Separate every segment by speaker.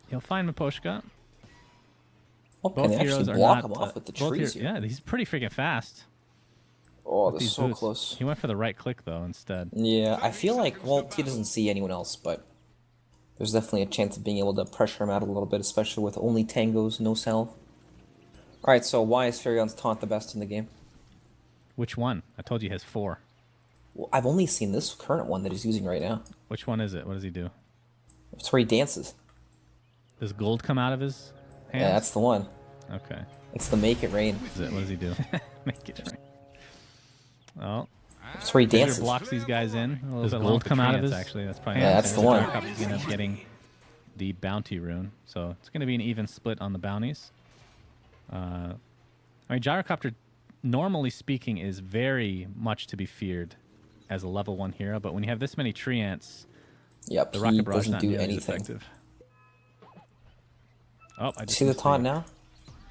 Speaker 1: He'll find Miposhka.
Speaker 2: Oh,
Speaker 1: Both
Speaker 2: can they
Speaker 1: heroes
Speaker 2: actually
Speaker 1: are
Speaker 2: block
Speaker 1: not.
Speaker 2: him off with the trees here?
Speaker 1: Yeah, he's pretty freaking fast.
Speaker 2: Oh,
Speaker 1: With
Speaker 2: they're
Speaker 1: these
Speaker 2: so
Speaker 1: boots.
Speaker 2: close.
Speaker 1: He went for the right click though instead.
Speaker 2: Yeah, I feel like, well, he doesn't see anyone else, but there's definitely a chance of being able to pressure him out a little bit, especially with only tangos, no salve. Alright, so why is Furion's taunt the best in the game?
Speaker 1: Which one? I told you he has 4.
Speaker 2: Well, I've only seen this current one that he's using right now.
Speaker 1: Which one is it? What does he do?
Speaker 2: It's where he dances.
Speaker 1: Does gold come out of his hands?
Speaker 2: Yeah, that's the one.
Speaker 1: Okay.
Speaker 2: It's the make it rain.
Speaker 1: What does he do? Make it rain. Oh.
Speaker 2: It's where he dances.
Speaker 1: Blocks these guys in. Does gold come out of his? Actually, that's probably.
Speaker 2: Yeah, that's the one.
Speaker 1: He's gonna end up getting the bounty rune, so it's gonna be an even split on the bounties. I mean, Gyrocopter, normally speaking, is very much to be feared as a level 1 hero, but when you have this many tree ants,
Speaker 2: yep,
Speaker 1: the
Speaker 2: he
Speaker 1: rocket barrage
Speaker 2: doesn't
Speaker 1: not
Speaker 2: do
Speaker 1: nearly
Speaker 2: anything.
Speaker 1: effective. Oh, I just
Speaker 2: see the taunt now?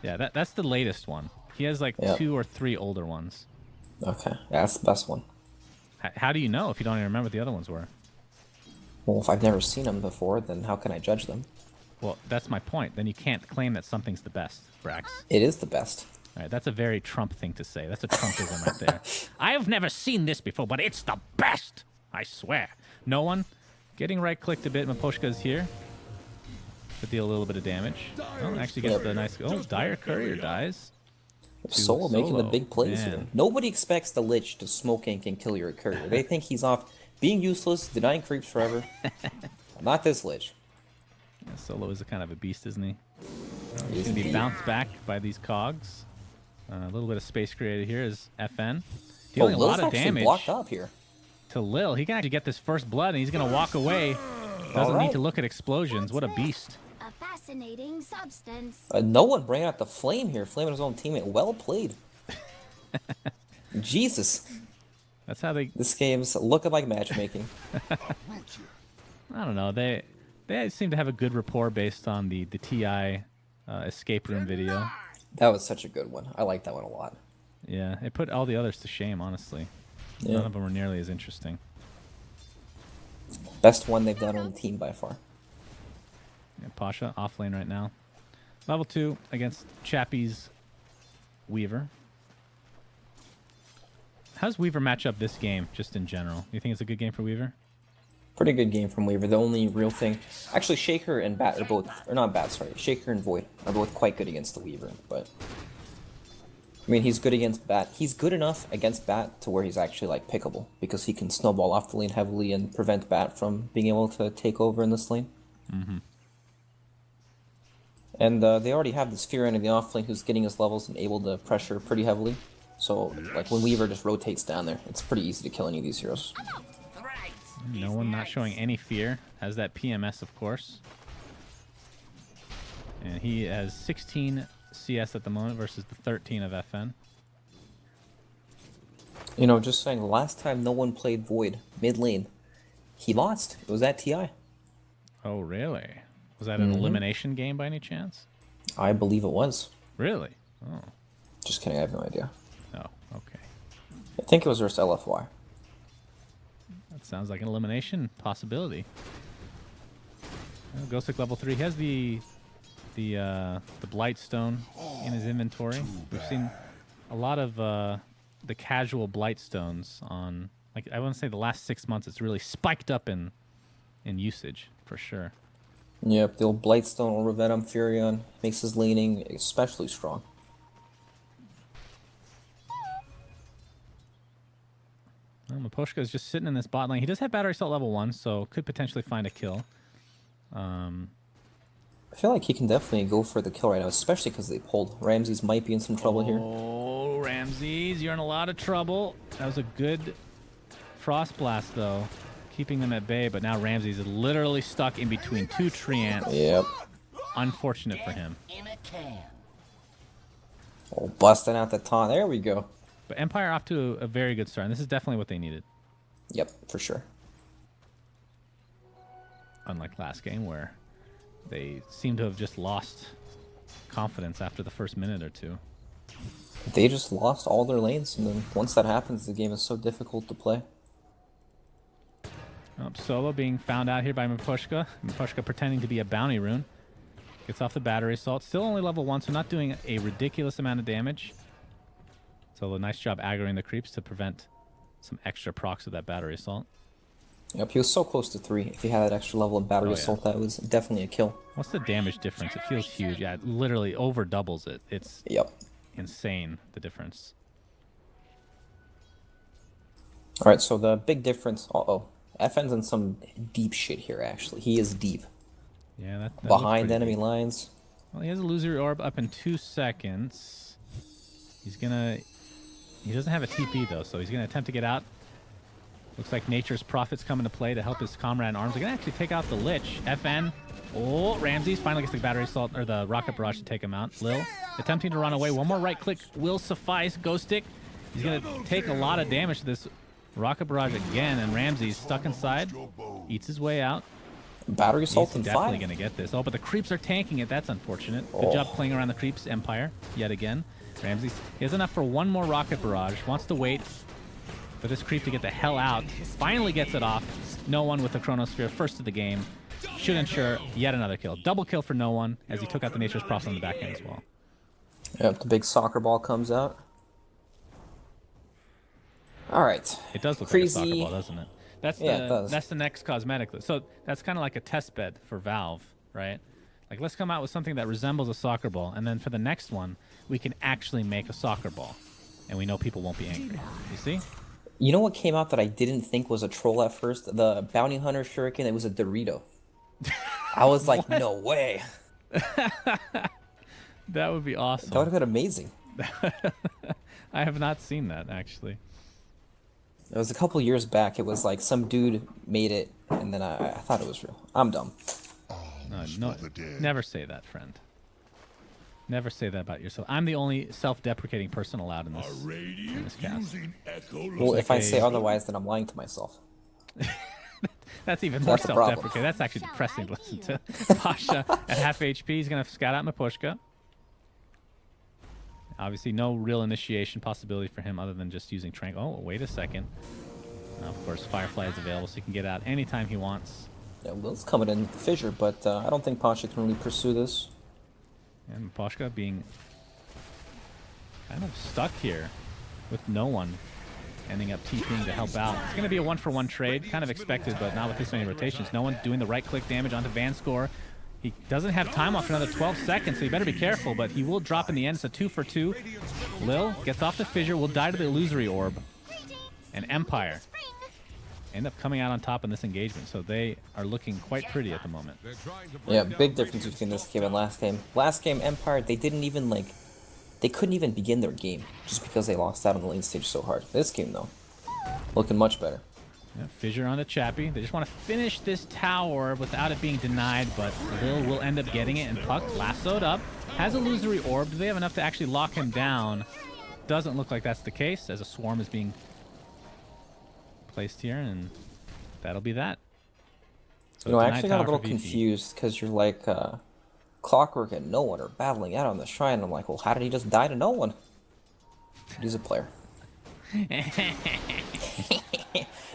Speaker 1: Yeah, that's the latest one. He has like 2 or 3 older ones.
Speaker 2: Okay, yeah, that's the best one.
Speaker 1: How do you know if you don't even remember what the other ones were?
Speaker 2: Well, if I've never seen them before, then how can I judge them?
Speaker 1: Well, that's my point. Then you can't claim that something's the best, Brax.
Speaker 2: It is the best.
Speaker 1: All right, that's a very Trump thing to say. That's a Trumpism right there. I have never seen this before, but it's the best. I swear. No one getting right-clicked a bit. Miposhka's here to deal a little bit of damage. Oh, actually gets the nice... Oh, Dire Courier dies.
Speaker 2: Solo making the big plays
Speaker 1: Man.
Speaker 2: here. Nobody expects the Lich to smoke ink and kill your courier. They think he's off being useless, denying creeps forever. Not this Lich.
Speaker 1: Yeah, Solo is a kind of a beast, isn't he? He's going to be bounced back by these cogs. A little bit of space created here is FN. Dealing a lot of damage
Speaker 2: blocked up here.
Speaker 1: to Lil. He can actually get this first blood, and he's going to walk away. Doesn't need to look at explosions. What a beast.
Speaker 3: A fascinating substance.
Speaker 2: No one bringing out the flame here, flaming his own teammate. Well played. Jesus.
Speaker 1: That's how they...
Speaker 2: This game's looking like matchmaking.
Speaker 1: I don't know. They seem to have a good rapport based on the TI escape room video.
Speaker 2: That was such a good one. I like that one a lot.
Speaker 1: Yeah, it put all the others to shame, honestly.
Speaker 2: Yeah.
Speaker 1: None of them were nearly as interesting.
Speaker 2: Best one they've done on the team by far.
Speaker 1: Yeah, Pasha off lane right now. Level 2 against Chappie's Weaver. How's Weaver match up this game, just in general? You think it's a good game for Weaver?
Speaker 2: Pretty good game from Weaver. The only real thing... Actually, Shaker and Bat are both... Or not Bat, sorry. Shaker and Void are both quite good against the Weaver, but... I mean, he's good against Bat. He's good enough against Bat to where he's actually, like, pickable. Because he can snowball off the lane heavily and prevent Bat from being able to take over in this lane.
Speaker 1: Mm-hmm.
Speaker 2: And they already have this Fear in the off lane who's getting his levels and able to pressure pretty heavily. So, like, when Weaver just rotates down there, it's pretty easy to kill any of these heroes.
Speaker 1: No one not showing any fear. Has that PMS, of course. And he has 16 CS at the moment versus the 13 of FN.
Speaker 2: You know, just saying, the last time no one played Void mid lane, he lost. It was at TI.
Speaker 1: Oh, really? Was that an elimination game by any chance?
Speaker 2: I believe it was.
Speaker 1: Really? Oh.
Speaker 2: Just kidding, I have no idea.
Speaker 1: Oh, okay.
Speaker 2: I think it was versus LFY.
Speaker 1: That sounds like an elimination possibility. Ghostic level 3. He has the Blightstone in his inventory. We've seen a lot of the casual Blightstones on, like, I want to say the last 6 months. It's really spiked up in usage for sure.
Speaker 2: Yep, the old Blightstone or Revenom Furion makes his laning especially strong.
Speaker 1: Well, Miposhka is just sitting in this bot lane. He does have battery assault level 1, so could potentially find a kill.
Speaker 2: I feel like he can definitely go for the kill right now, especially because they pulled. Ramses might be in some trouble here.
Speaker 1: Oh, Ramses, you're in a lot of trouble. That was a good Frost Blast, though, keeping them at bay, but now Ramses is literally stuck in between 2 tree ants.
Speaker 2: Yep.
Speaker 1: Unfortunate for him.
Speaker 2: Oh, busting out the taunt. There we go.
Speaker 1: But Empire off to a very good start, and this is definitely what they needed.
Speaker 2: Yep, for sure.
Speaker 1: Unlike last game, where they seem to have just lost confidence after the first minute or two.
Speaker 2: They just lost all their lanes, and then once that happens, the game is so difficult to play.
Speaker 1: Oh, Solo being found out here by Miposhka. Miposhka pretending to be a bounty rune. Gets off the battery assault. Still only level 1, so not doing a ridiculous amount of damage. Solo, nice job aggroing the creeps to prevent some extra procs of that battery assault.
Speaker 2: Yep, he was so close to 3. If he had that extra level of battery assault, that was definitely a kill.
Speaker 1: What's the damage difference? It feels huge. Yeah, it literally over doubles it. It's insane, the difference.
Speaker 2: Alright, so the big difference... FN's in some deep shit here, actually. He is deep.
Speaker 1: Yeah, that
Speaker 2: behind enemy lines.
Speaker 1: Well, he has a illusory orb up in 2 seconds. He's gonna... He doesn't have a TP, though, so he's gonna attempt to get out. Looks like Nature's Prophet's coming to play to help his comrade in arms. They're gonna actually take out the Lich. FN. Oh, Ramses finally gets the battery assault, or the rocket barrage to take him out. Lil attempting to run away. One more right click will suffice. Ghost Stick. He's gonna take a lot of damage to this rocket barrage again, and Ramses stuck inside. Eats his way out.
Speaker 2: Battery assault in 5.
Speaker 1: Definitely gonna get this. Oh, but the creeps are tanking it. That's unfortunate. Good job playing around the creeps, Empire, yet again. Ramses, he has enough for one more rocket barrage. Wants to wait for this creep to get the hell out. Finally gets it off. No one with the Chronosphere, first of the game. Should ensure yet another kill. Double kill for no one, as he took out the Nature's Prophet on the back end as well.
Speaker 2: Yep, the big soccer ball comes out. Alright.
Speaker 1: It does look
Speaker 2: Crazy.
Speaker 1: like a soccer ball, doesn't it? That's that's the next cosmetic. So that's kind of like a test bed for Valve, right? Like, let's come out with something that resembles a soccer ball, and then for the next one, we can actually make a soccer ball, and we know people won't be angry. You see?
Speaker 2: You know what came out that I didn't think was a troll at first? The Bounty Hunter Shuriken, it was a Dorito. I was like, no way.
Speaker 1: That would be awesome.
Speaker 2: That would have been amazing.
Speaker 1: I have not seen that, actually.
Speaker 2: It was a couple years back. It was like some dude made it, and then I thought it was real. I'm dumb.
Speaker 1: No, never say that, friend. Never say that about yourself. I'm the only self-deprecating person allowed in this cast.
Speaker 2: Well, if I say otherwise, then I'm lying to myself.
Speaker 1: That's even more self-deprecating. That's actually depressing to listen to. Pasha at half HP. He's going to scout out Miposhka. Obviously, no real initiation possibility for him other than just using Trank. Oh, wait a second. Of course, Firefly is available, so he can get out anytime he wants.
Speaker 2: Yeah, Will's coming in with the fissure, but I don't think Pasha can really pursue this.
Speaker 1: And Miposhka being kind of stuck here with no one, ending up TPing to help out. It's going to be a one-for-one trade, kind of expected, but not with this many rotations. No one doing the right-click damage onto Vanscore. He doesn't have time off for another 12 seconds, so you better be careful, but he will drop in the end. It's a 2-for-2. Lil gets off the fissure, will die to the illusory orb. And Empire end up coming out on top in this engagement, so they are looking quite pretty at the moment.
Speaker 2: Yeah, big difference between this game and last game. Last game, Empire, they didn't even, they couldn't even begin their game, just because they lost out on the lane stage so hard. This game, though, looking much better.
Speaker 1: Yeah, fissure onto Chappie. They just want to finish this tower without it being denied, but Lil will end up getting it, and Puck lassoed up. Has illusory orb. Do they have enough to actually lock him down? Doesn't look like that's the case, as a swarm is being placed here, and that'll be that. So
Speaker 2: you know, I actually got a little confused, because you're like, Clockwork and no one are battling out on the shrine. I'm like, well, how did he just die to no one? He's a player.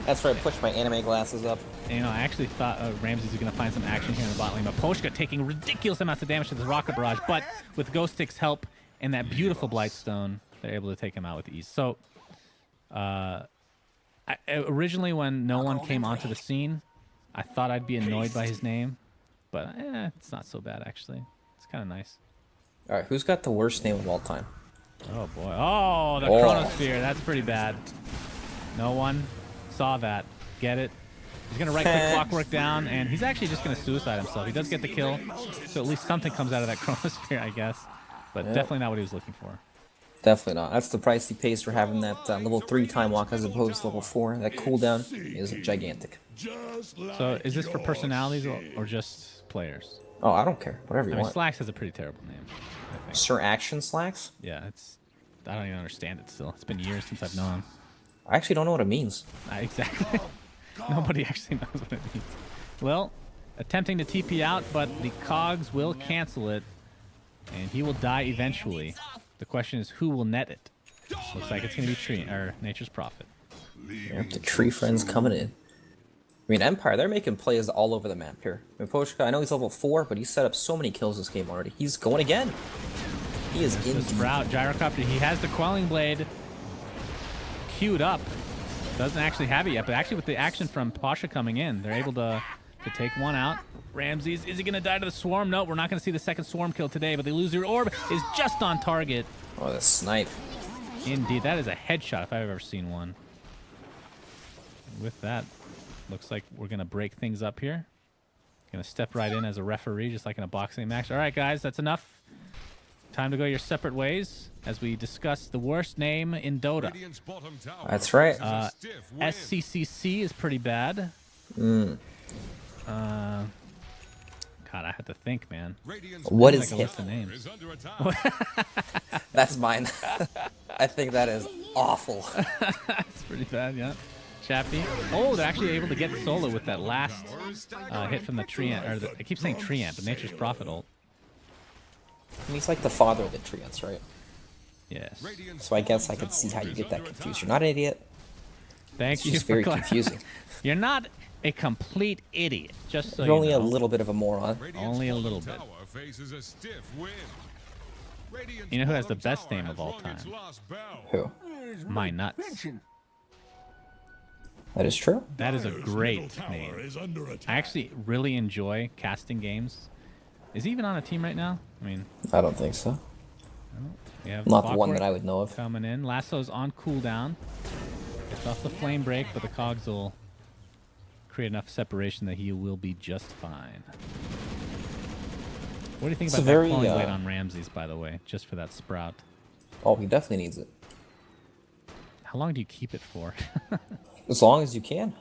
Speaker 2: That's where I pushed my anime glasses up.
Speaker 1: You know, I actually thought Ramses was going to find some action here in the bot lane. Miposhka taking ridiculous amounts of damage to this rocket barrage, but with Ghost Stick's help and that beautiful Blightstone, they're able to take him out with ease. So, originally when no one came onto the scene, I thought I'd be annoyed by his name, but it's not so bad, actually. It's kind of nice.
Speaker 2: All right, who's got the worst name of all time?
Speaker 1: Oh, boy. Oh, the Chronosphere. That's pretty bad. No one saw that. Get it? He's going to right-click Clockwork down, and he's actually just going to suicide himself. He does get the kill, so at least something comes out of that Chronosphere, I guess. But definitely not what he was looking for.
Speaker 2: Definitely not. That's the price he pays for having that level 3 time walk as opposed to level 4. That cooldown is gigantic.
Speaker 1: So is this for personalities or just players?
Speaker 2: Oh, I don't care. Whatever you want.
Speaker 1: Slacks has a pretty terrible name, I think.
Speaker 2: Sir Action Slacks?
Speaker 1: Yeah, I don't even understand it still. It's been years since I've known him.
Speaker 2: I actually don't know what it means.
Speaker 1: Exactly. Nobody actually knows what it means. Well, attempting to TP out, but the cogs will cancel it, and he will die eventually. The question is, who will net it? Looks like it's going to be Nature's Prophet.
Speaker 2: Yep, the tree friends coming in. I mean, Empire, they're making plays all over the map here. I mean, Poshka, I know he's level 4, but he's set up so many kills this game already. He's going again. He is in
Speaker 1: the
Speaker 2: deep.
Speaker 1: Sprout, Gyrocopter, he has the Quelling Blade queued up. Doesn't actually have it yet, but actually with the action from Pasha coming in, they're able to take one out. Ramses, is he going to die to the Swarm? No, we're not going to see the second Swarm kill today, but the Illusory Orb is just on target.
Speaker 2: Oh, the snipe.
Speaker 1: Indeed, that is a headshot if I've ever seen one. With that, looks like we're going to break things up here. Going to step right in as a referee, just like in a boxing match. All right, guys, that's enough. Time to go your separate ways as we discuss the worst name in Dota.
Speaker 2: That's right.
Speaker 1: SCCC is pretty bad. God, I had to think, man.
Speaker 2: What is
Speaker 1: like a list of
Speaker 2: it?
Speaker 1: names.
Speaker 2: That's mine. I think that is awful.
Speaker 1: That's pretty bad, yeah. Chappie. Oh, they're actually able to get solo with that last hit from the Treant. I keep saying Treant, but Nature's Prophet ult.
Speaker 2: And he's like the father of the Treants, right?
Speaker 1: Yes.
Speaker 2: So I guess I could see how you get that confused. You're not an idiot.
Speaker 1: Thank
Speaker 2: It's
Speaker 1: you.
Speaker 2: just very confusing.
Speaker 1: You're not a complete idiot, just so
Speaker 2: You're
Speaker 1: you
Speaker 2: only
Speaker 1: know.
Speaker 2: a little bit of a moron.
Speaker 1: Only a little bit. You know who has the best name of all time?
Speaker 2: Who?
Speaker 1: My Nuts.
Speaker 2: That is true.
Speaker 1: That is a great name. I actually really enjoy casting games. Is he even on a team right now? I mean,
Speaker 2: I don't think so.
Speaker 1: we have
Speaker 2: Not the one
Speaker 1: Clockwork
Speaker 2: that I would know of.
Speaker 1: coming in. Lasso's on cooldown. It's off the flame break, but the cogs will create enough separation that he will be just fine. What do you think
Speaker 2: It's
Speaker 1: about
Speaker 2: a
Speaker 1: that
Speaker 2: very,
Speaker 1: calling blade on Ramses, by the way, just for that Sprout?
Speaker 2: Oh, he definitely needs it.
Speaker 1: How long do you keep it for?
Speaker 2: As long as you can.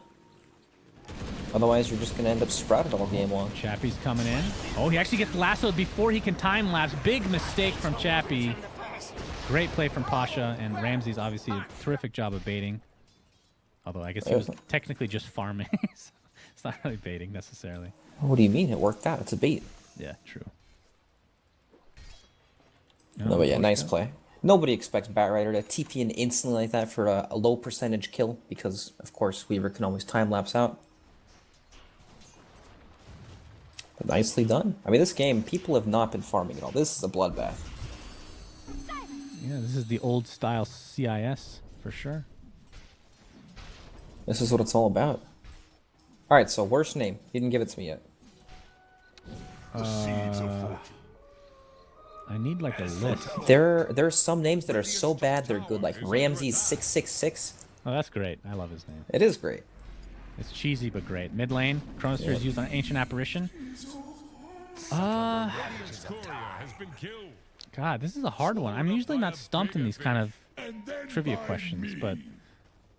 Speaker 2: Otherwise, you're just going to end up sprouted all game long.
Speaker 1: Chappie's coming in. Oh, he actually gets lassoed before he can time lapse. Big mistake from Chappie. Great play from Pasha, and Ramses obviously a terrific job of baiting. Although I guess he was technically just farming. So it's not really baiting necessarily.
Speaker 2: What do you mean? It worked out. It's a bait.
Speaker 1: Yeah, true.
Speaker 2: No, but yeah, nice play. Nobody expects Batrider to TP in instantly like that for a low percentage kill because, of course, Weaver can always time-lapse out. But nicely done. I mean, this game, people have not been farming at all. This is a bloodbath.
Speaker 1: Yeah, this is the old style CIS for sure.
Speaker 2: This is what it's all about. Alright, so worst name. You didn't give it to me yet.
Speaker 1: I need like a list.
Speaker 2: There are some names that are so bad they're good, like Ramses 666.
Speaker 1: Oh, that's great. I love his name.
Speaker 2: It is great.
Speaker 1: It's cheesy but great. Mid lane, Chronosphere is used on Ancient Apparition. God, this is a hard one. I'm usually not stumped in these kind of trivia questions, but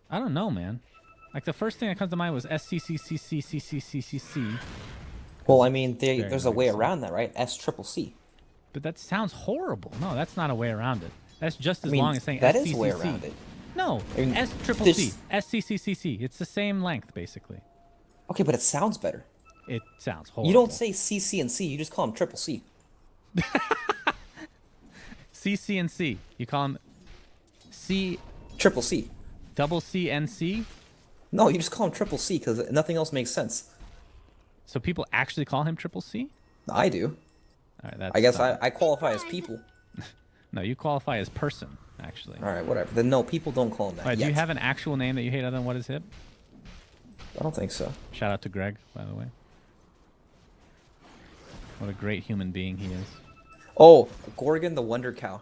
Speaker 1: I don't know, man. Like the first thing that comes to mind was SCCCCCCCCC.
Speaker 2: Well, I mean, there's a way around that, right? SCCC.
Speaker 1: But that sounds horrible. No, that's not a way around it. That's just as
Speaker 2: I mean,
Speaker 1: long as saying
Speaker 2: that
Speaker 1: SCCC.
Speaker 2: is a way around it.
Speaker 1: No,
Speaker 2: I mean,
Speaker 1: SCCC, SCCCC. It's the same length, basically.
Speaker 2: Okay, but it sounds better.
Speaker 1: It sounds horrible.
Speaker 2: You don't say CC and C, you just call them triple C.
Speaker 1: CC and C. You call them C.
Speaker 2: Triple C.
Speaker 1: Double C and C.
Speaker 2: No, you just call him triple C because nothing else makes sense.
Speaker 1: So people actually call him Triple C?
Speaker 2: I do.
Speaker 1: All right, that's
Speaker 2: I guess I qualify as people.
Speaker 1: No, you qualify as person, actually.
Speaker 2: All right, whatever. Then no, people don't call him that.
Speaker 1: All right, do
Speaker 2: yet.
Speaker 1: you have an actual name that you hate other than What Is Hip?
Speaker 2: I don't think so.
Speaker 1: Shout out to Greg, by the way. What a great human being he is.
Speaker 2: Oh, Gorgon the Wonder Cow.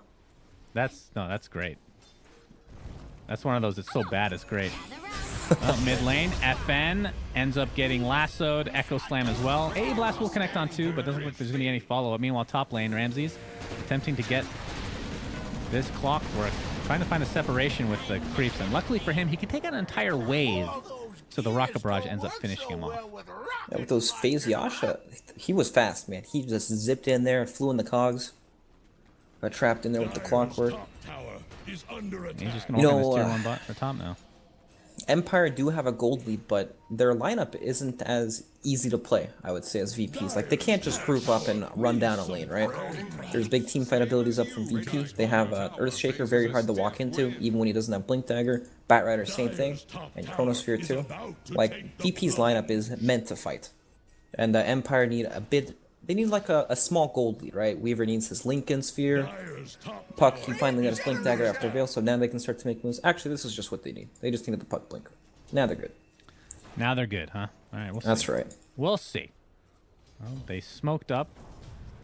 Speaker 1: That's great. That's one of those that's so bad it's great. Mid lane, FN ends up getting lassoed. Echo Slam as well. A Blast will connect on two, but doesn't look like there's going to be any follow-up. Meanwhile, top lane, Ramses attempting to get this Clockwork, trying to find a separation with the creeps. And luckily for him, he can take out an entire wave. So the Rocket Barrage ends up finishing him off.
Speaker 2: Yeah, with those phase Yasha, he was fast, man. He just zipped in there, flew in the cogs. Got trapped in there with the Clockwork.
Speaker 1: He's just going to work on his tier 1 bot or top now.
Speaker 2: Empire do have a gold lead, but their lineup isn't as easy to play, I would say, as VPs. Like, they can't just group up and run down a lane, right? There's big team fight abilities up from VP. They have Earthshaker, very hard to walk into, even when he doesn't have Blink Dagger. Batrider, same thing, and Chronosphere too. Like, VP's lineup is meant to fight. And the Empire need a bit... They need like a small gold lead, right? Weaver needs his Lincoln Sphere. Puck, he finally got his Blink Dagger after Veil, so now they can start to make moves. Actually, this is just what they need. They just needed the Puck Blink. Now they're good.
Speaker 1: Now they're good, huh? All right, we'll see.
Speaker 2: That's right.
Speaker 1: We'll see. Well, they smoked up.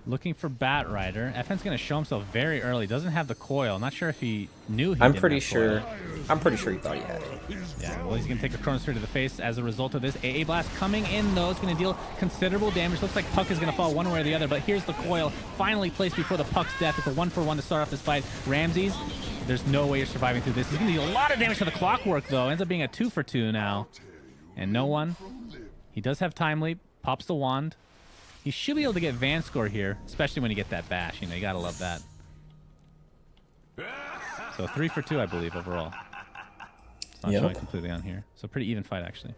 Speaker 1: Looking for Batrider. FN's going to show himself very early. Doesn't have the coil. Not sure if he knew he
Speaker 2: I'm
Speaker 1: didn't
Speaker 2: pretty
Speaker 1: have
Speaker 2: sure.
Speaker 1: coil.
Speaker 2: I'm pretty sure he thought he had it.
Speaker 1: Yeah, well, he's going to take a Chronosphere to the face as a result of this. AA Blast coming in, though. It's going to deal considerable damage. Looks like Puck is going to fall one way or the other, but here's the coil finally placed before the Puck's death. It's a 1-for-1 to start off this fight. Ramses, there's no way you're surviving through this. He's going to deal a lot of damage to the Clockwork, though. Ends up being a 2-for-2 now. And no one. He does have Time Leap. Pops the wand. He should be able to get Van score here, especially when you get that bash. You know, you gotta love that. So 3-for-2, I believe, overall. It's not showing completely on here. So pretty even fight, actually.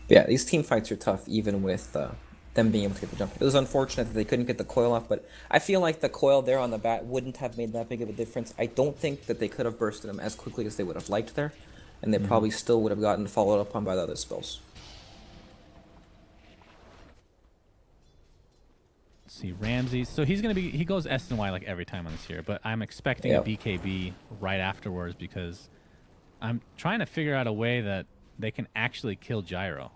Speaker 2: Yeah, these team fights are tough, even with them being able to get the jump. It was unfortunate that they couldn't get the coil off, but I feel like the coil there on the bat wouldn't have made that big of a difference. I don't think that they could have bursted him as quickly as they would have liked there, and they probably still would have gotten followed up on by the other spells.
Speaker 1: See, Ramses. So he's going to be... He goes S and Y like every time on this here, but I'm expecting a BKB right afterwards because I'm trying to figure out a way that they can actually kill Gyro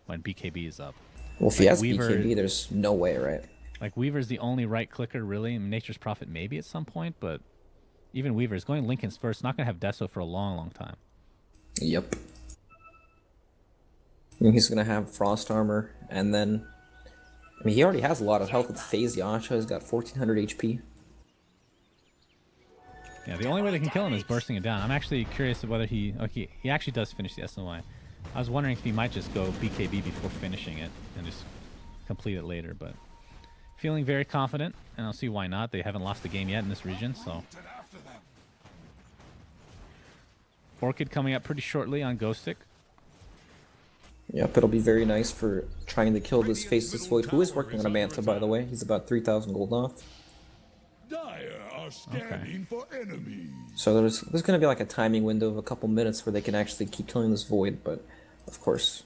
Speaker 1: when BKB is up.
Speaker 2: Well, if he has BKB, there's no way, right?
Speaker 1: Like, Weaver's the only right clicker, really. And Nature's Prophet maybe at some point, but even Weaver's going Lincoln's first. Not going to have Deso for a long, long time.
Speaker 2: Yep. I mean, he's going to have Frost Armor, and then... I mean, he already has a lot of health with Phase Yasha. He's got 1400 HP.
Speaker 1: Yeah, the only way they can kill him is bursting it down. I'm actually curious of whether he... Okay, he actually does finish the SNY. I was wondering if he might just go BKB before finishing it and just complete it later, but... Feeling very confident, and I'll see why not. They haven't lost a game yet in this region, so... Orchid coming up pretty shortly on Ghost Stick.
Speaker 2: Yep, it'll be very nice for trying to kill this Faceless Void, who is working on a Manta, by the way. He's about 3,000 gold off.
Speaker 1: Okay.
Speaker 2: So there's going to be like a timing window of a couple minutes where they can actually keep killing this Void, but of course,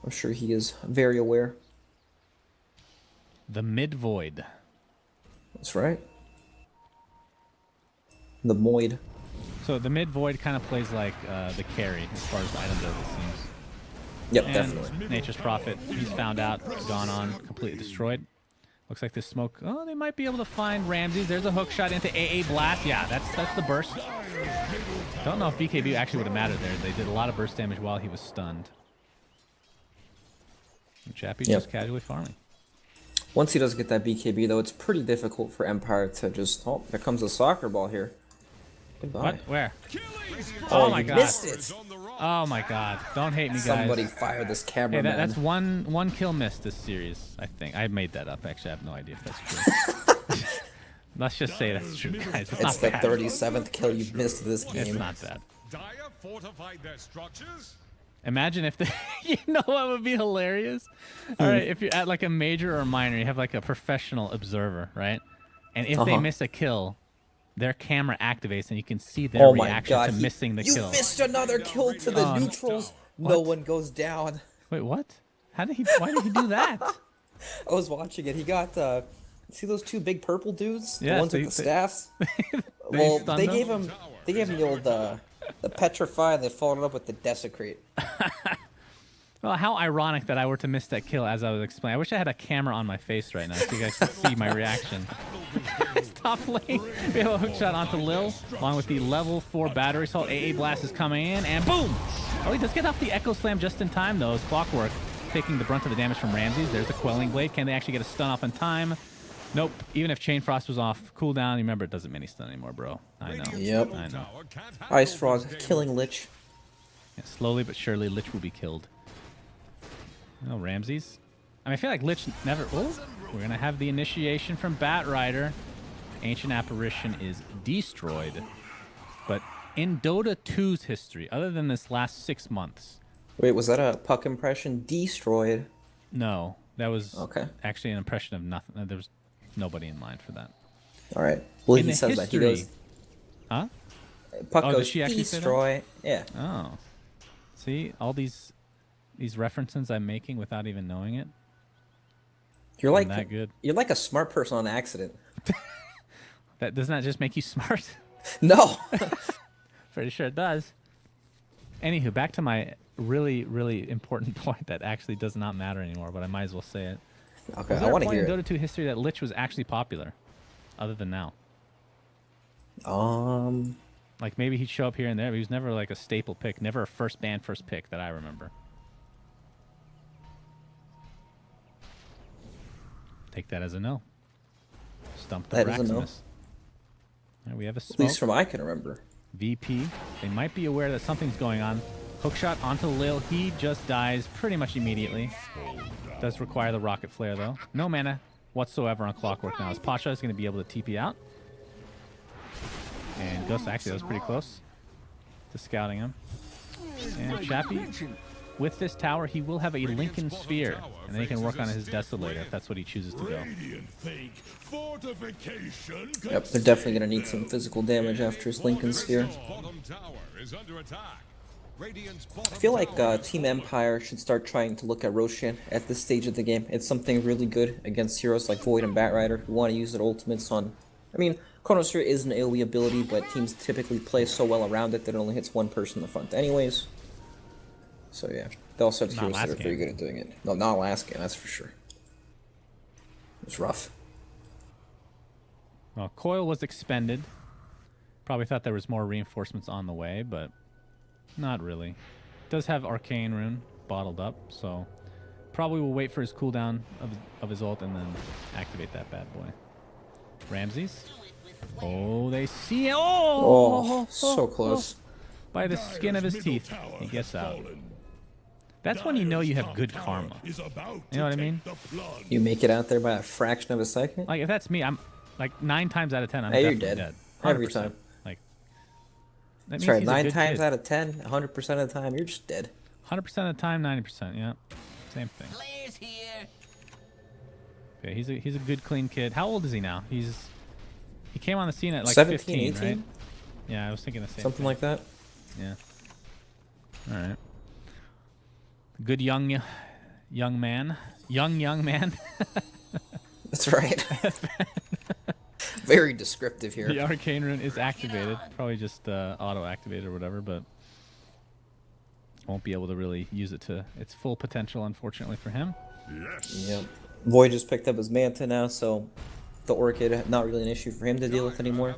Speaker 2: I'm sure he is very aware.
Speaker 1: The mid Void.
Speaker 2: That's right. The Moid.
Speaker 1: So the mid Void kind of plays like the carry as far as the item goes, it seems.
Speaker 2: Yep,
Speaker 1: and
Speaker 2: definitely.
Speaker 1: Nature's Prophet, he's found out, gone on, completely destroyed. Looks like this smoke. Oh, they might be able to find Ramses. There's a hook shot into AA Blast. Yeah, that's the burst. Don't know if BKB actually would have mattered there. They did a lot of burst damage while he was stunned. And Chappie's just casually farming.
Speaker 2: Once he does get that BKB, though, it's pretty difficult for Empire to just... Oh, there comes a soccer ball here. Goodbye.
Speaker 1: What? Where?
Speaker 2: Oh
Speaker 1: my God.
Speaker 2: Missed it.
Speaker 1: Oh my God! Don't hate me, guys.
Speaker 2: Somebody fire this camera,
Speaker 1: Hey,
Speaker 2: man.
Speaker 1: that's one kill missed this series. I think I made that up. Actually, I have no idea if that's true. Let's just say that's true, guys. It's not
Speaker 2: the
Speaker 1: bad.
Speaker 2: 37th kill you've missed this game.
Speaker 1: It's not bad.
Speaker 4: Dire fortified their structures.
Speaker 1: Imagine if they, you know what would be hilarious? All right, if you're at like a major or minor, you have like a professional observer, right? And if they miss a kill, their camera activates and you can see their reaction to missing the kill.
Speaker 2: You missed another kill to the neutrals. No one goes down.
Speaker 1: Wait, what? Why did he do that?
Speaker 2: I was watching it. He got see those two big purple dudes?
Speaker 1: Yeah,
Speaker 2: the ones with the staffs? Well, they gave him the old the petrify and they followed it up with the desecrate.
Speaker 1: Well, how ironic that I were to miss that kill as I was explaining. I wish I had a camera on my face right now so you guys could see my reaction. Top lane. We have a hook shot onto Lil, along with the level 4 battery assault. AA Blast is coming in, and boom! Oh, he does get off the Echo Slam just in time, though. As Clockwork taking the brunt of the damage from Ramses. There's the Quelling Blade. Can they actually get a stun off in time? Nope. Even if Chain Frost was off cooldown, remember, it doesn't mini stun anymore, bro. I know.
Speaker 2: Yep.
Speaker 1: I know.
Speaker 2: Ice Frog killing Lich.
Speaker 1: Yeah, slowly but surely, Lich will be killed. Oh, Ramses. I mean, I feel like Lich never... Oh, we're going to have the initiation from Batrider. Ancient Apparition is destroyed. But In Dota 2's history, other than this last 6 months,
Speaker 2: Wait, was that a puck impression? Destroyed.
Speaker 1: no, that was
Speaker 2: Okay.
Speaker 1: actually an impression of nothing. There was nobody in mind for that.
Speaker 2: All right. Well,
Speaker 1: In
Speaker 2: he
Speaker 1: the
Speaker 2: says that. He
Speaker 1: history-
Speaker 2: goes,
Speaker 1: Huh?
Speaker 2: puck
Speaker 1: Oh, did
Speaker 2: goes,
Speaker 1: she actually say that?
Speaker 2: destroy. Yeah.
Speaker 1: Oh. See, all these references I'm making without even knowing it.
Speaker 2: You're like
Speaker 1: that good.
Speaker 2: You're like a smart person on accident.
Speaker 1: That doesn't that just make you smart?
Speaker 2: No.
Speaker 1: Pretty sure it does. Anywho, back to my really, really important point that actually does not matter anymore, but I might as well say it.
Speaker 2: Okay,
Speaker 1: Was
Speaker 2: I
Speaker 1: there a
Speaker 2: want to
Speaker 1: point
Speaker 2: hear
Speaker 1: in
Speaker 2: it.
Speaker 1: Dota 2 history that Lich was actually popular, other than now? Like maybe he'd show up here and there, but he was never like a staple pick, never a first ban, first pick that I remember. Take that as a no. Stump the
Speaker 2: That is a no.
Speaker 1: Braximus. All right, we have a
Speaker 2: At
Speaker 1: smoke.
Speaker 2: least from I can remember.
Speaker 1: VP. They might be aware that something's going on. Hookshot onto Lil. He just dies pretty much immediately. Does require the rocket flare though. No mana whatsoever on Clockwork now. As Pasha is going to be able to TP out. And Ghost, actually, that was pretty close to scouting him. And Chappie, with this tower, he will have a Lincoln Sphere. And then he can work on his Desolator if that's what he chooses to go.
Speaker 2: Yep, they're definitely going to need some physical damage after his Lincoln Sphere. I feel like Team Empire should start trying to look at Roshan at this stage of the game. It's something really good against heroes like Void and Batrider who want to use their ultimates on... I mean, Chronosphere is an AoE ability, but teams typically play so well around it that it only hits one person in the front anyways. So yeah, they also have
Speaker 1: Not
Speaker 2: heroes that
Speaker 1: last
Speaker 2: are very
Speaker 1: game.
Speaker 2: good at doing it. No, not last game, that's for sure. It was rough.
Speaker 1: Well, Coil was expended. Probably thought there was more reinforcements on the way, but not really. Does have Arcane Rune bottled up, so probably will wait for his cooldown of his ult and then activate that bad boy. Ramses. Oh, they see it.
Speaker 2: Oh, so close.
Speaker 1: By the skin of his teeth, he gets out. That's when you know you have good karma. You know what I mean?
Speaker 2: You make it out there by a fraction of a second?
Speaker 1: Like, if that's me, I'm like 9 times out of 10, I'm
Speaker 2: Hey, you're
Speaker 1: definitely
Speaker 2: dead.
Speaker 1: dead.
Speaker 2: Every
Speaker 1: 100%.
Speaker 2: time.
Speaker 1: Like, that
Speaker 2: That's
Speaker 1: means
Speaker 2: right,
Speaker 1: he's a
Speaker 2: 9
Speaker 1: good
Speaker 2: times
Speaker 1: kid.
Speaker 2: out of 10, 100% of the time, you're just dead.
Speaker 1: 100% of the time, 90%. Yeah, same thing. Okay, he's a good, clean kid. How old is he now? He came on the scene at like
Speaker 2: 17,
Speaker 1: 15,
Speaker 2: 18?
Speaker 1: right? Yeah, I was thinking the same.
Speaker 2: Something like that.
Speaker 1: Yeah. All right. Good young man. Young man.
Speaker 2: That's right. Very descriptive here.
Speaker 1: The Arcane Rune is activated. Probably just auto-activated or whatever, but won't be able to really use it to its full potential, unfortunately for him.
Speaker 2: Yep. Void just picked up his Manta now, so the Orchid, not really an issue for him to deal with anymore.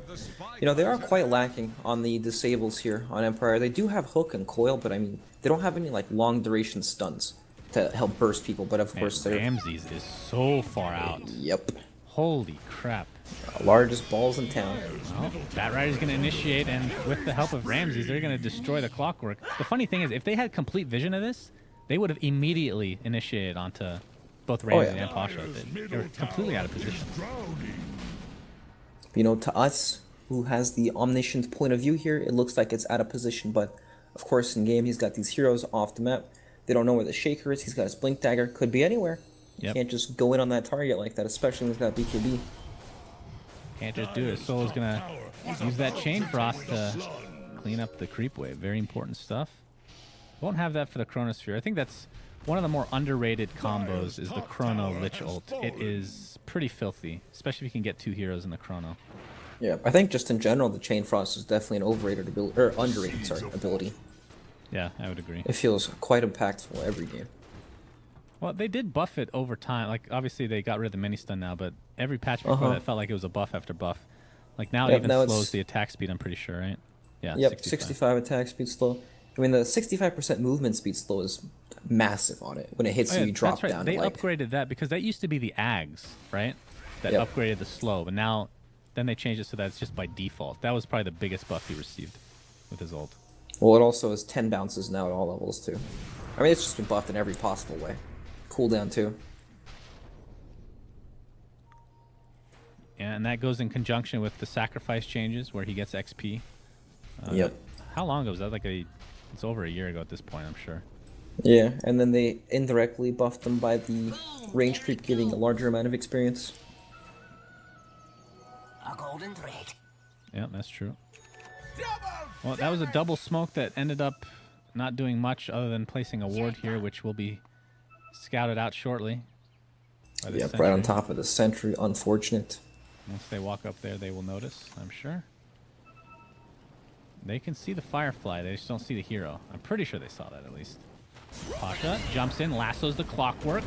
Speaker 2: You know, they are quite lacking on the disables here on Empire. They do have Hook and Coil, but I mean, they don't have any like long duration stuns to help burst people, but of course they're...
Speaker 1: Ramses is so far out.
Speaker 2: Yep.
Speaker 1: Holy crap.
Speaker 2: Largest balls in town.
Speaker 1: Well, Batrider's going to initiate, and with the help of Ramses, they're going to destroy the Clockwork. The funny thing is, if they had complete vision of this, they would have immediately initiated onto both Ramses and Pasha. They were completely out of position.
Speaker 2: You know, to us, who has the omniscient point of view here, it looks like it's out of position, but of course in game he's got these heroes off the map. They don't know where the Shaker is. He's got his Blink Dagger. Could be anywhere. You can't just go in on that target like that, especially when he's got BKB.
Speaker 1: Can't just do it. Solo's going to use that Chain Frost to clean up the creep wave. Very important stuff. Won't have that for the Chronosphere. I think that's one of the more underrated combos is the Chrono Lich ult. It is pretty filthy, especially if you can get 2 heroes in the Chrono.
Speaker 2: Yeah, I think just in general, the Chain Frost is definitely an overrated ability, or underrated, sorry, ability.
Speaker 1: Yeah, I would agree.
Speaker 2: It feels quite impactful every game.
Speaker 1: Well, they did buff it over time. Like, obviously, they got rid of the mini-stun now, but every patch before that felt like it was a buff after buff. Like, now it even
Speaker 2: now
Speaker 1: slows
Speaker 2: it's...
Speaker 1: the attack speed, I'm pretty sure, right? Yeah,
Speaker 2: Yep, 65 attack speed slow. I mean, the 65% movement speed slow is massive on it. When it hits you, you drop
Speaker 1: that's right.
Speaker 2: down.
Speaker 1: They
Speaker 2: to like...
Speaker 1: upgraded that because that used to be the Ags, right? That
Speaker 2: Yep.
Speaker 1: upgraded the slow, but now then they changed it so that it's just by default. That was probably the biggest buff he received with his ult.
Speaker 2: Well, it also has 10 bounces now at all levels, too. I mean, it's just been buffed in every possible way. Cooldown, too.
Speaker 1: Yeah, and that goes in conjunction with the sacrifice changes where he gets XP.
Speaker 2: Yep.
Speaker 1: How long ago was that? Like it's over a year ago at this point, I'm sure.
Speaker 2: Yeah, and then they indirectly buffed them by the range creep giving a larger amount of experience.
Speaker 5: A golden thread.
Speaker 1: Yeah, that's true. Well, that was a double smoke that ended up not doing much other than placing a ward here, which will be scouted out shortly. By the
Speaker 2: Yep,
Speaker 1: sentry.
Speaker 2: right on top of the sentry. Unfortunate.
Speaker 1: Once they walk up there, they will notice, I'm sure. They can see the Firefly. They just don't see the hero. I'm pretty sure they saw that at least. Pasha jumps in, lassos the Clockwork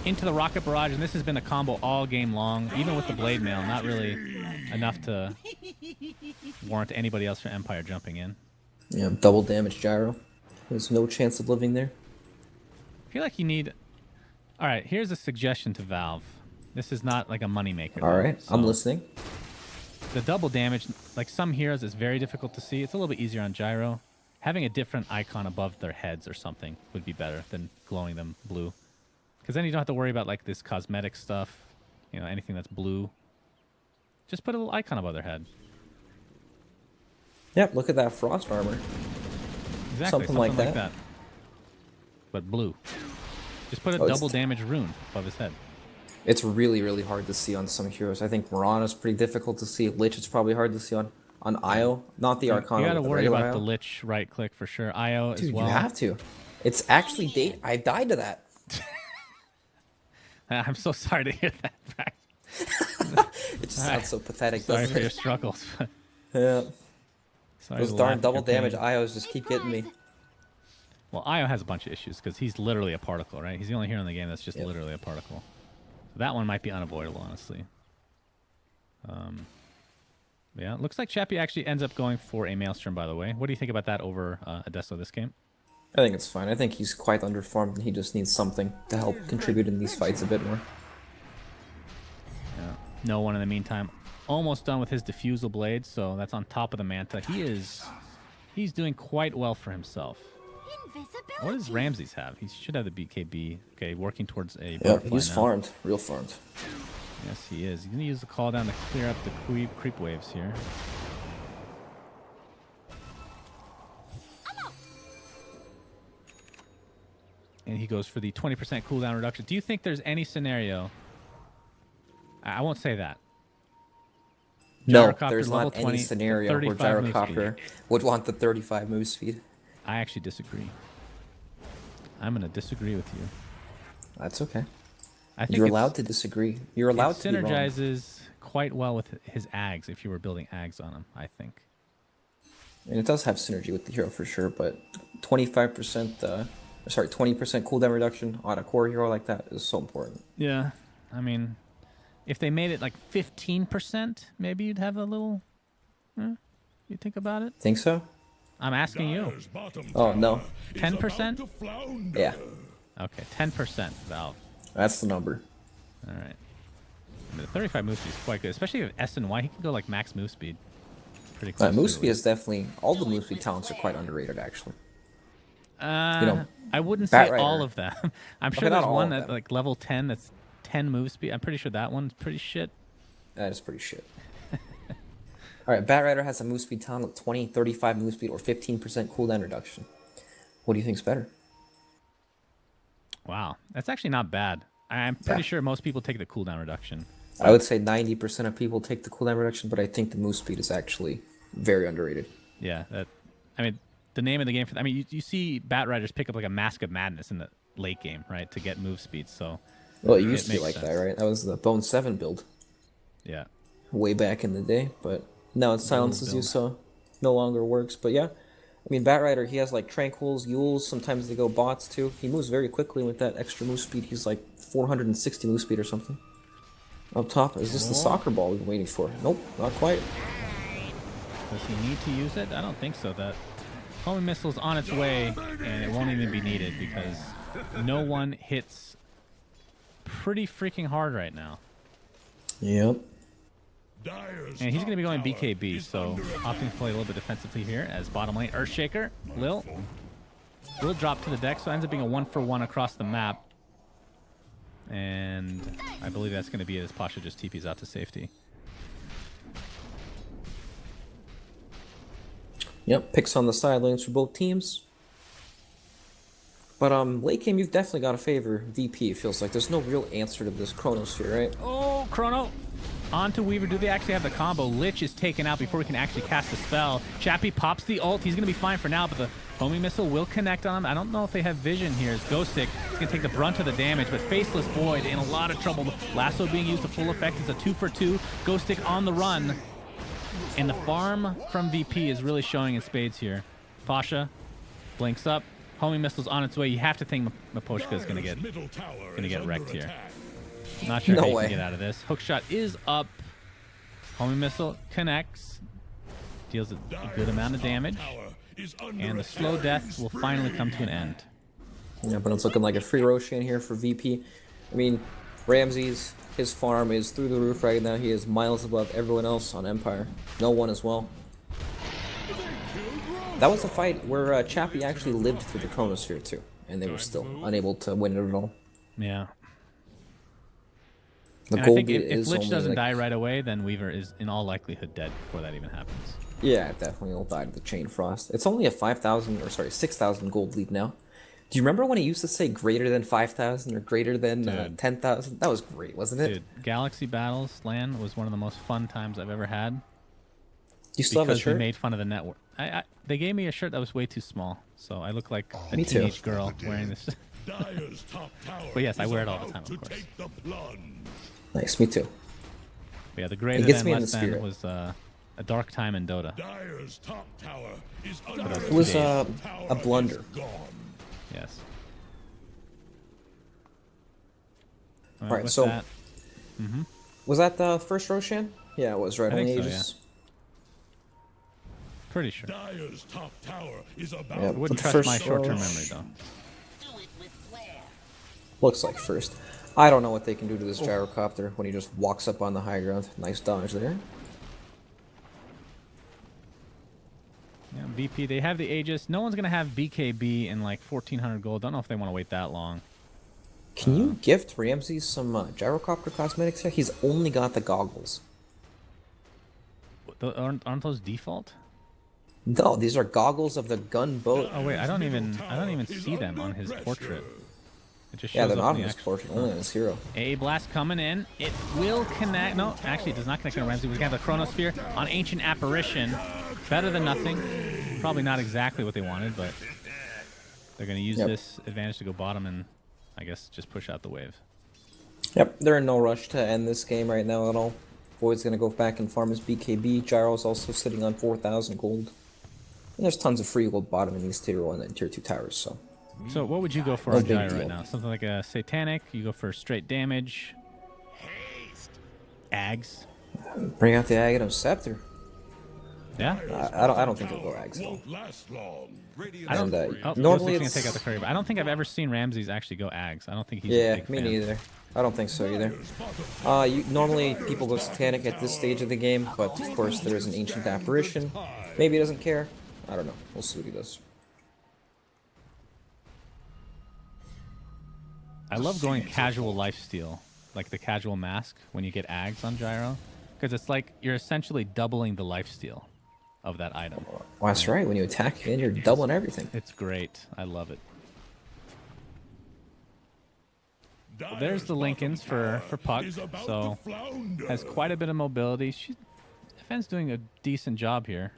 Speaker 1: into the Rocket Barrage, and this has been a combo all game long, even with the Blade Mail. Not really enough to warrant anybody else from Empire jumping in.
Speaker 2: Yeah, double damage gyro. There's no chance of living there.
Speaker 1: I feel like you need... All right, here's a suggestion to Valve. This is not like a moneymaker.
Speaker 2: All right,
Speaker 1: so
Speaker 2: I'm listening.
Speaker 1: the double damage, like some heroes, is very difficult to see. It's a little bit easier on gyro. Having a different icon above their heads or something would be better than glowing them blue. Because then you don't have to worry about like this cosmetic stuff, you know, anything that's blue. Just put a little icon above their head.
Speaker 2: Yep, look at that frost armor.
Speaker 1: Exactly,
Speaker 2: Something like that.
Speaker 1: But blue. Just put a
Speaker 2: Oh, it's
Speaker 1: double damage rune above his head.
Speaker 2: It's really, really hard to see on some heroes. I think Mirana's pretty difficult to see. Lich is probably hard to see on Io. Not the Arcana.
Speaker 1: You gotta
Speaker 2: but the
Speaker 1: worry
Speaker 2: regular
Speaker 1: about
Speaker 2: Io.
Speaker 1: the Lich right click for sure. Io as
Speaker 2: Dude,
Speaker 1: well.
Speaker 2: you have to. It's actually date. I died to that.
Speaker 1: I'm so sorry to hear that, Brack.
Speaker 2: It just sounds so pathetic,
Speaker 1: Sorry
Speaker 2: doesn't
Speaker 1: for your
Speaker 2: it?
Speaker 1: struggles.
Speaker 2: Yeah.
Speaker 1: Sorry
Speaker 2: Those
Speaker 1: to
Speaker 2: darn
Speaker 1: laugh at
Speaker 2: double
Speaker 1: your pain.
Speaker 2: damage Ios just keep getting me.
Speaker 1: Well, Io has a bunch of issues because he's literally a particle, right? He's the only hero in the game that's just
Speaker 2: Yep.
Speaker 1: literally a particle. So that one might be unavoidable, honestly. Yeah, it looks like Chappie actually ends up going for a Maelstrom, by the way. What do you think about that over Adesso this game?
Speaker 2: I think it's fine. I think he's quite underfarmed and he just needs something to help contribute in these fights a bit more.
Speaker 1: Yeah. No one in the meantime. Almost done with his Diffusal Blade, so that's on top of the Manta. He's doing quite well for himself.
Speaker 3: Invisibility.
Speaker 1: What does Ramses have? He should have the BKB. Okay, working towards a
Speaker 2: Yep,
Speaker 1: butterfly
Speaker 2: he's
Speaker 1: now.
Speaker 2: farmed. Real farmed.
Speaker 1: Yes, he is. He's going to use the call down to clear up the creep waves here. And he goes for the 20% cooldown reduction. Do you think there's any scenario... I won't say that.
Speaker 2: No,
Speaker 1: Gyrocopter
Speaker 2: there's
Speaker 1: level
Speaker 2: not
Speaker 1: 20,
Speaker 2: any scenario where
Speaker 1: 35 move
Speaker 2: Gyrocopter would want the 35 move speed.
Speaker 1: I actually disagree. I'm going to disagree with you.
Speaker 2: That's okay.
Speaker 1: I think
Speaker 2: You're
Speaker 1: it's-
Speaker 2: allowed to disagree. You're allowed
Speaker 1: it
Speaker 2: to be wrong.
Speaker 1: synergizes quite well with his Ags if you were building Ags on him, I think.
Speaker 2: And it does have synergy with the hero for sure, but 25%, 20% cooldown reduction on a core hero like that is so important.
Speaker 1: Yeah. I mean, if they made it like 15%, maybe you'd have a little... you think about it?
Speaker 2: Think so?
Speaker 1: I'm asking you.
Speaker 4: Dyer's bottom
Speaker 2: Oh, no.
Speaker 4: tower is
Speaker 1: 10%?
Speaker 4: about to flounder.
Speaker 2: Yeah,
Speaker 1: Okay, 10% Valve.
Speaker 2: that's the number.
Speaker 1: All right. I mean, the 35 move speed is quite good, especially with S and Y. He can go like max move speed. Pretty close.
Speaker 2: Move
Speaker 1: to
Speaker 2: speed
Speaker 1: it.
Speaker 2: is definitely... All the move speed talents are quite underrated, actually.
Speaker 1: I wouldn't
Speaker 2: Bat
Speaker 1: say
Speaker 2: Rider.
Speaker 1: all of them. I'm sure
Speaker 2: Okay, not
Speaker 1: there's
Speaker 2: all
Speaker 1: one
Speaker 2: of
Speaker 1: at
Speaker 2: them.
Speaker 1: like level 10 that's 10 move speed. I'm pretty sure that one's pretty shit.
Speaker 2: That is pretty shit. Alright, Bat Rider has a move speed talent with 20, 35 move speed, or 15% cooldown reduction. What do you think's better?
Speaker 1: Wow, that's actually not bad. I'm pretty
Speaker 2: Yeah.
Speaker 1: sure most people take the cooldown reduction.
Speaker 2: I would say 90% of people take the cooldown reduction, but I think the move speed is actually very underrated.
Speaker 1: Yeah, that. I mean, the name of the game for. I mean, you see Bat Riders pick up like a Mask of Madness in the late game, right, to get move speed. So.
Speaker 2: Well, it used to be
Speaker 1: makes
Speaker 2: like that,
Speaker 1: sense.
Speaker 2: right? That was the Bone 7 build
Speaker 1: Yeah.
Speaker 2: way back in the day, but now it silences you,
Speaker 1: build.
Speaker 2: so no longer works. But yeah, I mean, Bat Rider, he has like Tranquils, Yules, sometimes they go bots too. He moves very quickly with that extra move speed. He's like 460 move speed or something. Up top, is this the soccer ball we've been waiting for? Nope, not quite.
Speaker 1: Does he need to use it? I don't think so. That homing missile's on its way, and it won't even be needed because no one hits pretty freaking hard right now.
Speaker 2: Yep.
Speaker 4: Dyer's
Speaker 1: And he's going to be going
Speaker 4: top tower
Speaker 1: BKB,
Speaker 4: is
Speaker 1: so
Speaker 4: under
Speaker 1: opting to play a little bit defensively here as bottom lane Earthshaker. Lil will drop to the deck, so it ends up being a 1-for-1 across the map. And I believe that's going to be it as Pasha just TPs out to safety.
Speaker 2: Yep, picks on the side lanes for both teams. But late game, you've definitely got to favor VP. It feels like there's no real answer to this Chronosphere, right?
Speaker 1: Oh, Chrono. On to Weaver. Do they actually have the combo? Lich is taken out before he can actually cast the spell. Chappie pops the ult. He's going to be fine for now, but the homing missile will connect on him. I don't know if they have vision here. It's Ghostic. He's going to take the brunt of the damage, but Faceless Void in a lot of trouble. The lasso being used to full effect. It's a 2-for-2. Ghostic on the run. And the farm from VP is really showing in spades here. Pasha blinks up. Homing missile's on its way. You have to think Maposhka is going to get wrecked here. Not sure how you can get out of this. Hookshot is up. Homing missile connects. Deals a good amount of damage. And the slow death will finally come to an end.
Speaker 2: Yeah, but it's looking like a free Roshan here for VP. I mean, Ramses, his farm is through the roof right now. He is miles above everyone else on Empire. No one as well. That was a fight where Chappie actually lived through the Chronosphere too, and they were still unable to win it at all.
Speaker 1: Yeah.
Speaker 2: The
Speaker 1: And I
Speaker 2: gold
Speaker 1: think if
Speaker 2: is
Speaker 1: Lich
Speaker 2: only
Speaker 1: doesn't
Speaker 2: like,
Speaker 1: die right away, then Weaver is in all likelihood dead before that even happens.
Speaker 2: yeah, definitely will die to the Chain Frost. It's only a 5,000 or sorry 6,000 gold lead now. Do you remember when it used to say greater than 5,000 or greater than 10,000? That was great, wasn't it?
Speaker 1: Dude, Galaxy Battles LAN was one of the most fun times I've ever had.
Speaker 2: You still have a
Speaker 1: Because we
Speaker 2: shirt?
Speaker 1: made fun of the network. They gave me a shirt that was way too small, so I look like a
Speaker 2: Me too.
Speaker 1: teenage girl wearing this. But yes, I wear it all the time, of course.
Speaker 2: Nice, me too.
Speaker 1: But yeah, the greater
Speaker 2: gets
Speaker 1: than
Speaker 2: me in
Speaker 1: less
Speaker 2: the
Speaker 1: than
Speaker 2: spirit.
Speaker 1: was a dark time in Dota.
Speaker 2: It was a blunder.
Speaker 1: Yes.
Speaker 2: All right,
Speaker 1: with
Speaker 2: so
Speaker 1: that,
Speaker 2: was that the first Roshan? Yeah, it was right
Speaker 1: I
Speaker 2: on
Speaker 1: think
Speaker 2: the
Speaker 1: so,
Speaker 2: Aegis.
Speaker 1: pretty sure.
Speaker 4: Dyer's top tower is about
Speaker 2: Yeah,
Speaker 1: I wouldn't
Speaker 2: but the
Speaker 1: trust my
Speaker 2: first
Speaker 1: short-term
Speaker 2: Rosh-
Speaker 1: memory though.
Speaker 2: Looks like first. I don't know what they can do to this gyrocopter when he just walks up on the high ground. Nice dodge there.
Speaker 1: Yeah, VP, they have the Aegis. No one's gonna have BKB in like 1,400 gold. Don't know if they want to wait that long.
Speaker 2: Can you gift Ramses some gyrocopter cosmetics here? He's only got the goggles.
Speaker 1: Aren't those default?
Speaker 2: No, these are goggles of the gunboat.
Speaker 1: Oh wait, I don't even see them on his portrait. It just shows
Speaker 2: Yeah, they're
Speaker 1: up
Speaker 2: not
Speaker 1: in
Speaker 2: on
Speaker 1: the
Speaker 2: his
Speaker 1: actual.
Speaker 2: portrait, only on his hero.
Speaker 1: A blast coming in. It will connect. No, actually, it does not connect on Ramsey. We got the Chronosphere on Ancient Apparition. Better than nothing. Probably not exactly what they wanted, but they're going to use this advantage to go bottom and, I guess, just push out the wave.
Speaker 2: Yep, they're in no rush to end this game right now at all. Void's gonna go back and farm his BKB. Gyro's also sitting on 4,000 gold. And there's tons of free gold bottom in these tier 1 and tier 2 towers, so.
Speaker 1: So what would you go for
Speaker 2: No
Speaker 1: on
Speaker 2: big
Speaker 1: Gyro
Speaker 2: deal.
Speaker 1: right now? Something like a Satanic? You go for straight damage? Ags?
Speaker 2: Bring out the Aghanim Scepter.
Speaker 1: Yeah?
Speaker 2: I don't think it'll go Ags though.
Speaker 4: won't last long.
Speaker 1: I don't.
Speaker 2: And,
Speaker 1: Oh,
Speaker 2: normally
Speaker 1: going to
Speaker 2: it's...
Speaker 1: take out the courier, but I don't think I've ever seen Ramses actually go Ags. I don't think he's a
Speaker 2: Yeah,
Speaker 1: big
Speaker 2: me
Speaker 1: fan.
Speaker 2: neither. I don't think so either. Normally people go Satanic at this stage of the game, but of course there is an Ancient Apparition. Maybe he doesn't care. I don't know. We'll see what he does.
Speaker 1: I love going casual lifesteal, like the casual mask when you get Ags on Gyro, because it's like you're essentially doubling the lifesteal of that item.
Speaker 2: Well, that's right. When you attack in, you're doubling everything.
Speaker 1: It's great. I love it. Well, there's the Lincolns for Puck, so has quite a bit of mobility. Fenn's doing a decent job here.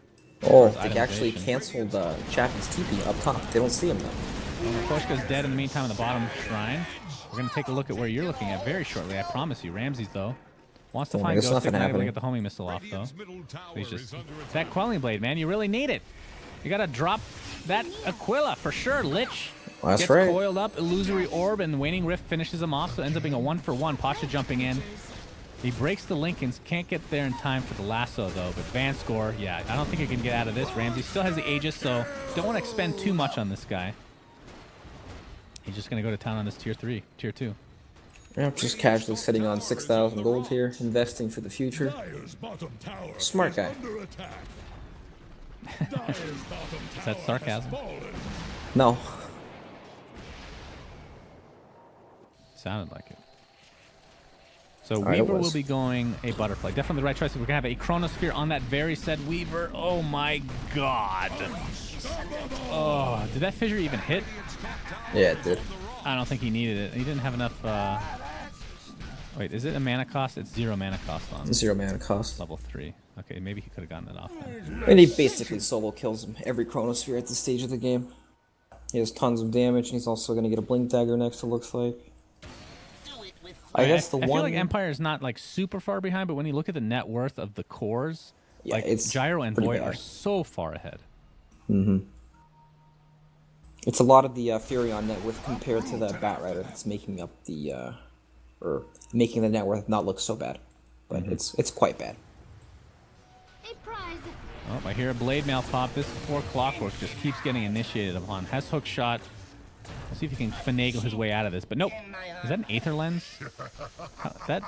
Speaker 2: Oh,
Speaker 1: as far as
Speaker 2: they actually
Speaker 1: itemization.
Speaker 2: canceled Chappie's TP up top. They don't see him though.
Speaker 1: Koshka's dead in the meantime in the bottom shrine. We're going to take a look at where you're looking at very shortly, I promise you. Ramses, though, wants to
Speaker 2: Oh,
Speaker 1: find
Speaker 2: there's
Speaker 1: Ghost.
Speaker 2: nothing
Speaker 1: Not able to
Speaker 2: happening.
Speaker 1: get the homing missile off, though. He's just... That Quelling Blade, man, you really need it. You got to drop that Aquila for sure. Lich
Speaker 2: That's
Speaker 1: gets
Speaker 2: right.
Speaker 1: coiled up. Illusory Orb and Waning Rift finishes him off, so it ends up being a 1-for-1. Pasha jumping in. He breaks the Lincolns. Can't get there in time for the lasso, though. But Van score, yeah, I don't think he can get out of this. Ramsey still has the Aegis, so don't want to expend too much on this guy. He's just going to go to town on this tier 3, tier 2.
Speaker 2: Yeah, just casually sitting on 6,000 gold here, investing for the future.
Speaker 4: Dyer's bottom tower
Speaker 2: Smart guy.
Speaker 4: under attack. Dyer's bottom
Speaker 1: Is that
Speaker 4: tower
Speaker 1: sarcasm?
Speaker 4: has fallen.
Speaker 2: No.
Speaker 1: Sounded like it. So
Speaker 2: Alright, it
Speaker 1: Weaver will
Speaker 2: was.
Speaker 1: be going a butterfly. Definitely the right choice. We're gonna have a Chronosphere on that very said Weaver. Oh my god. Oh, did that fissure even hit?
Speaker 2: Yeah, it did.
Speaker 1: I don't think he needed it. He didn't have enough. Wait, is it a mana cost? It's 0 mana cost on
Speaker 2: 0 mana cost.
Speaker 1: level 3. Okay, maybe he could have gotten it off then.
Speaker 2: And he basically solo kills him every Chronosphere at this stage of the game. He has tons of damage, and he's also going to get a Blink Dagger next, it looks like. I guess the
Speaker 1: I
Speaker 2: one...
Speaker 1: feel like Empire is not like super far behind, but when you look at the net worth of the cores,
Speaker 2: Yeah,
Speaker 1: like
Speaker 2: it's
Speaker 1: Gyro and
Speaker 2: pretty
Speaker 1: Void
Speaker 2: bad.
Speaker 1: are so far ahead.
Speaker 2: It's a lot of the Furion net worth compared to the Bat Rider that's making up the... or making the net worth not look so bad. But it's quite bad.
Speaker 3: A prize.
Speaker 1: Oh, I hear a Blade Mail pop. This poor Clockwork just keeps getting initiated upon. Has hook shot. We'll see if he can finagle his way out of this. But nope. Is that an Aether Lens? That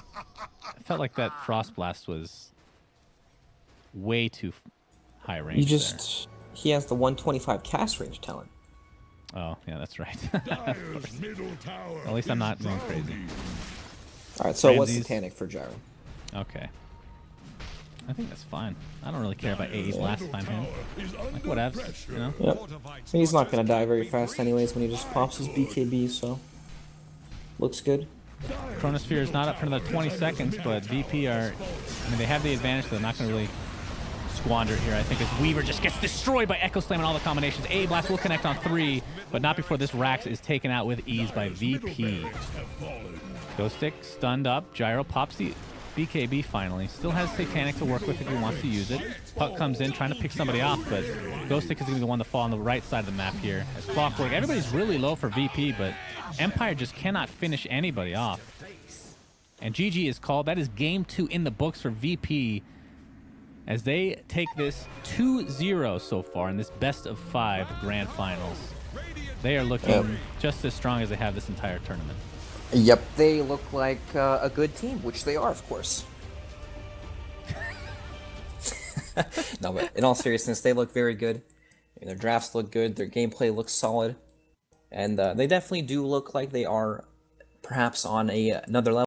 Speaker 1: I felt like that Frost Blast was way too high range.
Speaker 2: He has the 125 cast range talent.
Speaker 1: There. Oh, yeah, that's right.
Speaker 4: Dire's middle tower
Speaker 1: At least I'm
Speaker 4: is
Speaker 1: not going crazy.
Speaker 2: Alright, so what's
Speaker 1: Ramses.
Speaker 2: Satanic for Gyro?
Speaker 1: Okay. I think that's fine. I don't really care about AE's last time him. Like, whatevs, you know?
Speaker 2: Yep. He's not going to die very fast anyways when he just pops his BKB, so... Looks good.
Speaker 1: Chronosphere is not up for another 20 seconds, but VP are... I mean, they have the advantage, so they're not going to really squander it here. I think as Weaver just gets destroyed by Echo Slam and all the combinations. A Blast will connect on 3, but not before this Rax is taken out with ease by VP. Ghost Stick stunned up. Gyro pops the BKB finally. Still has Satanic to work with if he wants to use it. Puck comes in trying to pick somebody off, but Ghost Stick is going to be the one to fall on the right side of the map here. As Clockwork, everybody's really low for VP, but Empire just cannot finish anybody off. And GG is called. That is game 2 in the books for VP as they take this 2-0 so far in this best of 5 grand finals. They are looking just as strong as they have this entire tournament.
Speaker 2: Yep, they look like a good team, which they are, of course. No, but in all seriousness, they look very good. I mean, their drafts look good, their gameplay looks solid, and they definitely do look like they are perhaps on another level.